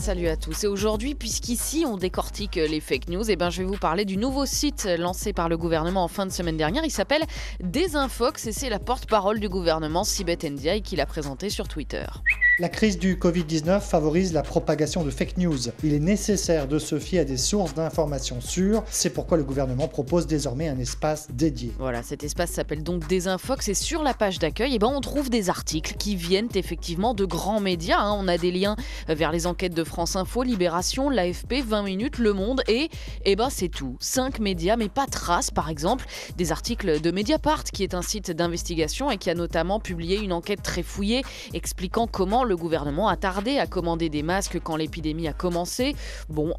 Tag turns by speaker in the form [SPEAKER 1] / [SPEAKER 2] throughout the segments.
[SPEAKER 1] Salut à tous. Et aujourd'hui, puisqu'ici on décortique les fake news, je vais vous parler du nouveau site lancé par le gouvernement en fin de semaine dernière. Il s'appelle Desinfox et c'est la porte-parole du gouvernement, Sibeth Ndiaye, qui l'a présenté sur Twitter.
[SPEAKER 2] La crise du Covid-19 favorise la propagation de fake news. Il est nécessaire de se fier à des sources d'informations sûres. C'est pourquoi le gouvernement propose désormais un espace dédié.
[SPEAKER 1] Voilà, cet espace s'appelle donc Desinfox et sur la page d'accueil, on trouve des articles qui viennent effectivement de grands médias. On a des liens vers les enquêtes de France Info, Libération, l'AFP, 20 minutes, Le Monde et c'est tout. 5 médias, mais pas trace, par exemple, des articles de Mediapart, qui est un site d'investigation et qui a notamment publié une enquête très fouillée expliquant comment le gouvernement a tardé à commander des masques quand l'épidémie a commencé.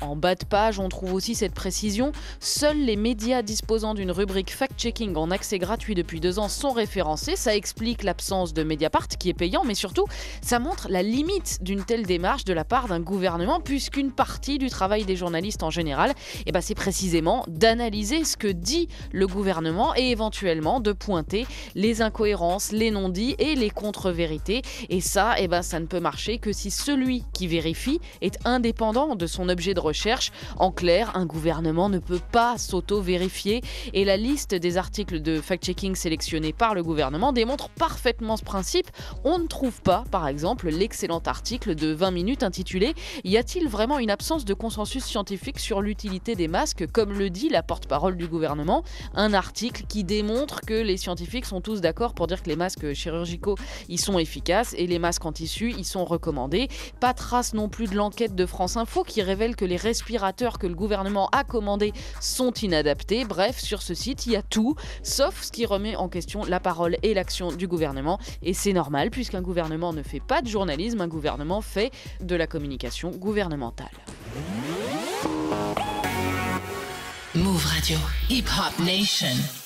[SPEAKER 1] En bas de page, on trouve aussi cette précision. Seuls les médias disposant d'une rubrique fact-checking en accès gratuit depuis 2 ans sont référencés. Ça explique l'absence de Mediapart, qui est payant, mais surtout, ça montre la limite d'une telle démarche de la part d'un gouvernement, puisqu'une partie du travail des journalistes en général, c'est précisément d'analyser ce que dit le gouvernement et éventuellement de pointer les incohérences, les non-dits et les contre-vérités. Et ça ne peut marcher que si celui qui vérifie est indépendant de son objet de recherche. En clair, un gouvernement ne peut pas s'auto-vérifier et la liste des articles de fact-checking sélectionnés par le gouvernement démontre parfaitement ce principe. On ne trouve pas, par exemple, l'excellent article de 20 minutes intitulé « Y a-t-il vraiment une absence de consensus scientifique sur l'utilité des masques ?» comme le dit la porte-parole du gouvernement. Un article qui démontre que les scientifiques sont tous d'accord pour dire que les masques chirurgicaux y sont efficaces et les masques en tissu y sont recommandés. Pas trace non plus de l'enquête de France Info qui révèle que les respirateurs que le gouvernement a commandés sont inadaptés. Bref, sur ce site, il y a tout, sauf ce qui remet en question la parole et l'action du gouvernement. Et c'est normal, puisqu'un gouvernement ne fait pas de journalisme, un gouvernement fait de la communication gouvernementale.
[SPEAKER 3] Move Radio, Hip Hop Nation.